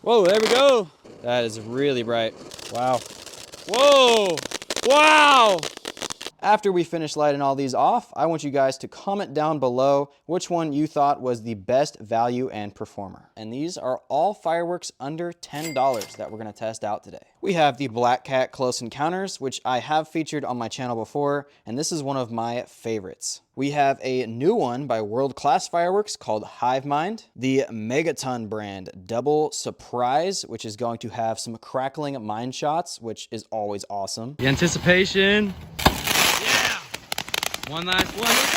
Whoa, there we go. That is really bright. Wow. Whoa. Wow. After we finish lighting all these off, I want you guys to comment down below which one you thought was the best value and performer. And these are all fireworks under $10 that we're gonna test out today. We have the Black Cat Close Encounters, which I have featured on my channel before, and this is one of my favorites. We have a new one by World Class Fireworks called Hive Mind. The Megaton brand Double Surprise, which is going to have some crackling mine shots, which is always awesome. The anticipation. One last one, here we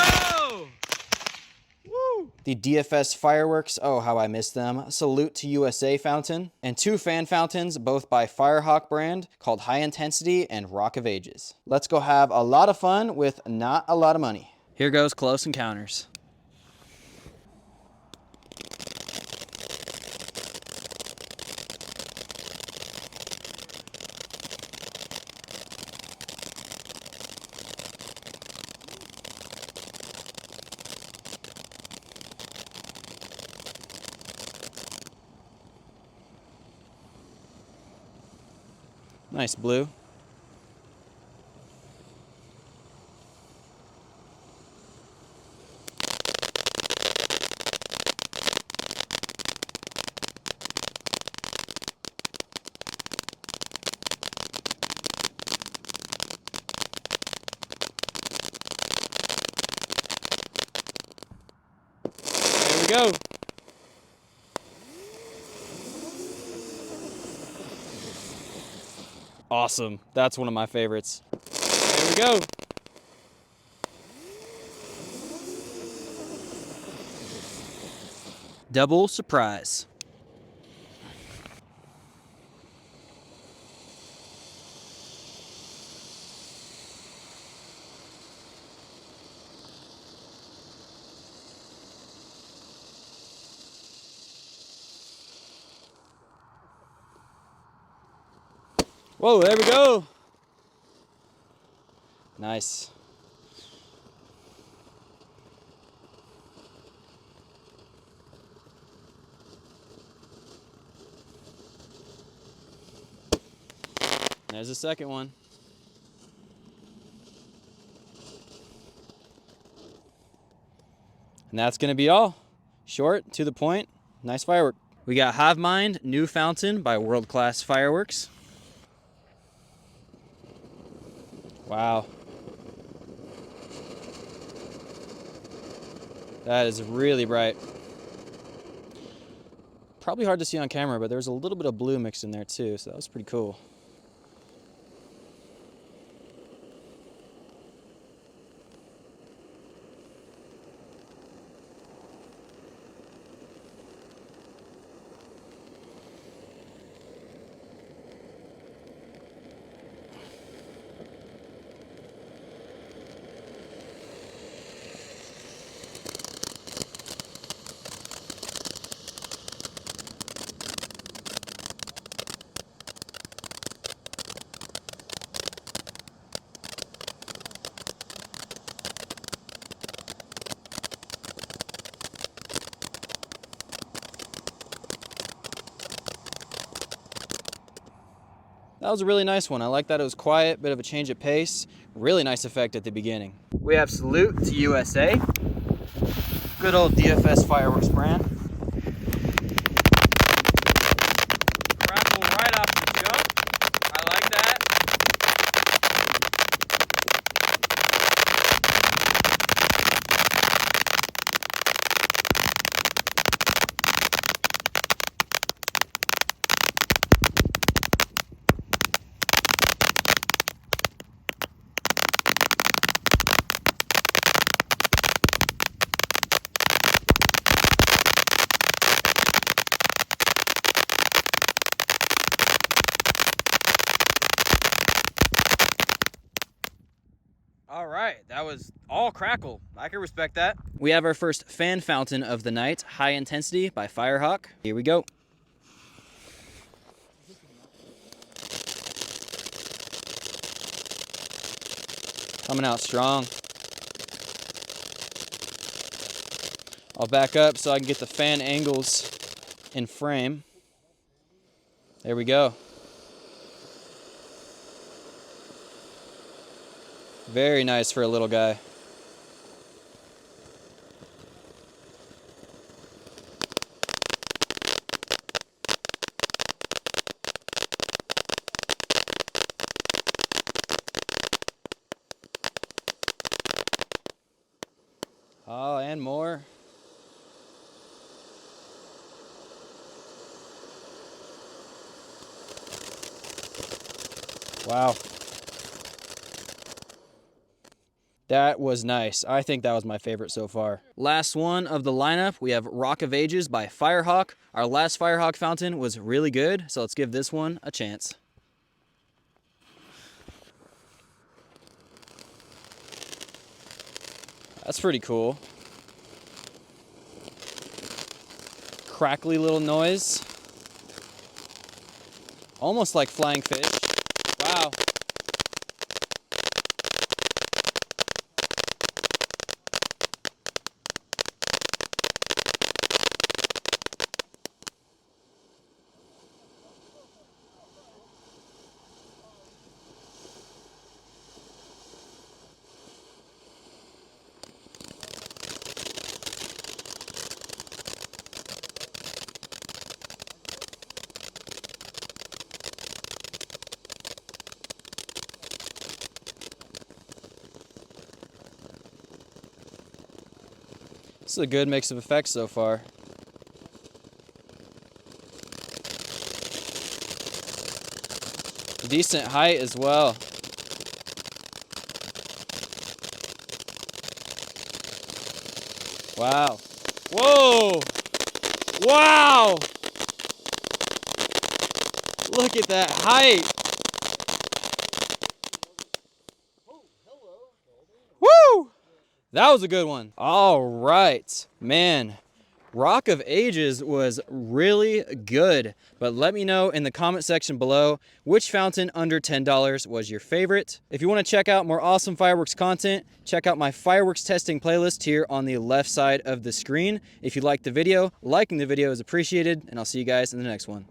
go! Woo! The DFS Fireworks, oh how I miss them. Salute to USA fountain. And two fan fountains, both by Firehawk brand, called High Intensity and Rock of Ages. Let's go have a lot of fun with not a lot of money. Here goes Close Encounters. Nice blue. There we go. Awesome. That's one of my favorites. There we go. Double Surprise. Whoa, there we go. Nice. There's the second one. And that's gonna be all. Short, to the point, nice firework. We got Hive Mind New Fountain by World Class Fireworks. Wow. That is really bright. Probably hard to see on camera, but there was a little bit of blue mixed in there too, so that was pretty cool. That was a really nice one. I like that it was quiet, bit of a change of pace. Really nice effect at the beginning. We have Salute to USA. Good old DFS Fireworks brand. Crackle right off the jump. I like that. All right, that was all crackle. I can respect that. We have our first fan fountain of the night, High Intensity by Firehawk. Here we go. Coming out strong. I'll back up so I can get the fan angles in frame. There we go. Very nice for a little guy. Oh, and more. Wow. That was nice. I think that was my favorite so far. Last one of the lineup, we have Rock of Ages by Firehawk. Our last Firehawk fountain was really good, so let's give this one a chance. That's pretty cool. Crackly little noise. Almost like flying fish. Wow. This is a good mix of effects so far. Decent height as well. Wow. Whoa! Wow! Look at that height. Woo! That was a good one. All right, man. Rock of Ages was really good, but let me know in the comment section below which fountain under $10 was your favorite. If you want to check out more awesome fireworks content, check out my fireworks testing playlist here on the left side of the screen. If you liked the video, liking the video is appreciated, and I'll see you guys in the next one.